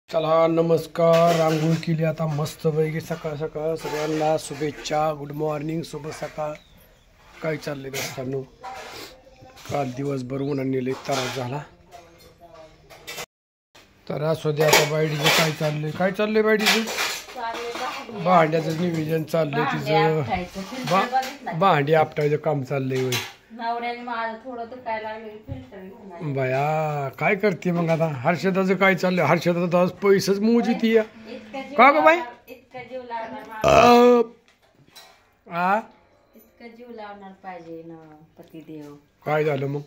चला नमस्कार. आंघोळ केली आता मस्त पैकी. सकाळ सकाळ सगळ्यांना शुभेच्छा. गुड मॉर्निंग, शुभ सकाळ. काय चाललंय मित्रांनो? काल दिवसभर उन्हाने लई त्रास झाला. तर असू दे आता. बायडीचं काय चाललंय बायडीचं? भांड्याचं नियोजन चाललंय तिचं. भांडी आपटायचं काम चाललंय होय. बया काय करते मग आता? हर्षदाचं काय चाललंय? हर्षदा आज पैसेच मोजी ती का ग बाई? जीव लावणार पाहिजे ना पतिदेव. काय झालं मग?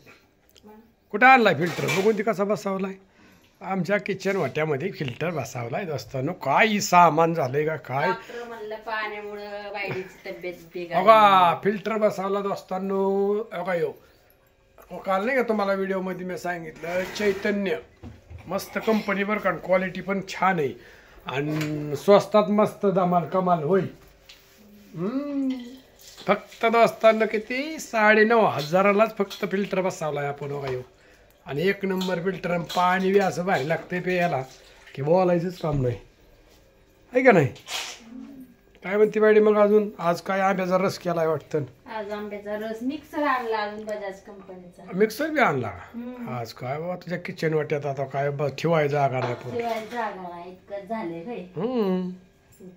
कुठं आणलाय फिल्टर? बघून ती कसा बसावलाय? आमच्या किचन वाट्यामध्ये फिल्टर बसावलाय असताना. काय सामान झालंय का काय? म्हणलं पाण्यामुळे बायडीची तब्येत बघा फिल्टर बसावला असताना. बघा यो काल नाही का तुम्हाला व्हिडिओ मध्ये मी सांगितलं, चैतन्य मस्त कंपनी बरं का. क्वालिटी पण छान आहे आणि स्वस्तात मस्त धमाल कमाल होईल. फक्त असताना किती 9,500लाच फक्त फिल्टर बसावलाय आपण. बघा यो आणि एक नंबर फिल्टर. पाणी बी असं भारी लागतंय प्यायला की बोलायचंच काम नाही, आहे का नाही? काय म्हणते बायडी मग अजून? आज काय आंब्याचा रस केलाय वाटतं? आज आंब्याचा रस मिक्सर आणला अजून बजाज कंपनीचा. मिक्सर बी आणला आज? काय बाबा तुझ्या किचन वाट्यात आता काय ठेवाय जागा नाही. इतकं झाले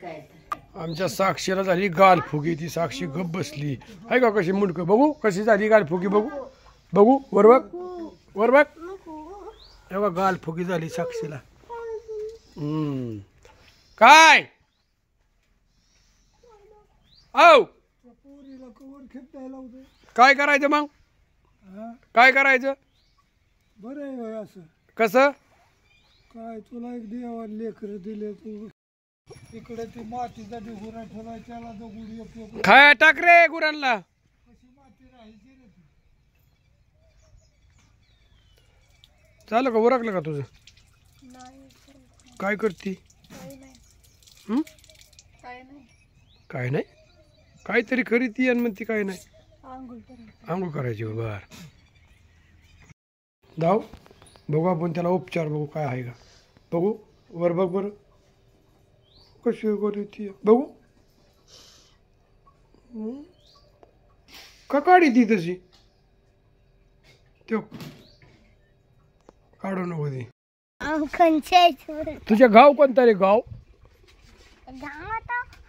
काय तर. आमच्या साक्षीला झाली गालफुगी. ती साक्षी गप बसली आहे का? कशी मुंडक बघू कशी झाली गालफुगी. बघू वर बघ. एवढा गालफुगी झाली साक्षीला. काय काय करायचं मग? काय करायचं? बरं आहे असं. कसं काय तुला एक देवा लेकर दिले, तू इकडे ती मातीचा ढिगुरा ठेवाय, त्याला दगड काय टाक रे गुरांना. कशी माती राहायची रे ती. झालं का? उरकलं का तुझं? काय करती? काय नाही काहीतरी खरी ती आणि म्हणती काय नाही. आंघोळ करायची. बर धाव बघू आपण त्याला उपचार बघू काय आहे का. बघू वर बघ बरं कशी करी बघू. का काढी ती तशी? तो काढू नको ती. तुझ्या गाव कोणता रे? गाव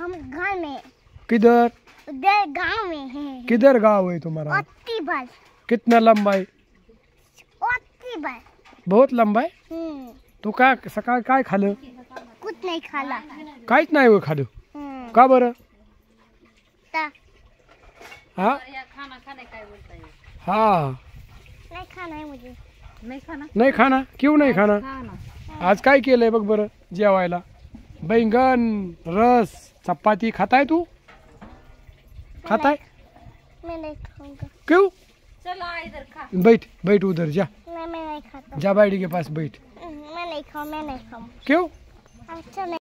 हम घर में. किधर? उधर गांव में है. किधर गाँव है तुम्हारा? ओत्तीबाल. कितना लंबा है? ओत्तीबाल. बहुत लंबा है. तू काय सकाळ काय खाल्लं? कुछ नहीं खाला. काहीच नाही हो खाल्लं. का बरं? हाँ खाना खाने काय बोलताय? हाँ नहीं खाना है मुझे. नहीं खाना. क्यों नहीं खाना? आज काय केलंय बघ बरं जेवायला? बैंगन रस चपाती खाताय तू? खाताय? मैं नहीं खाऊंगा. क्यों? चलो इधर खा. बैठ उधर जा. मैं नहीं खाता. जा बाइडी के पास बैठ. मैं नहीं खाऊं. क्यों? अच्छा नहीं.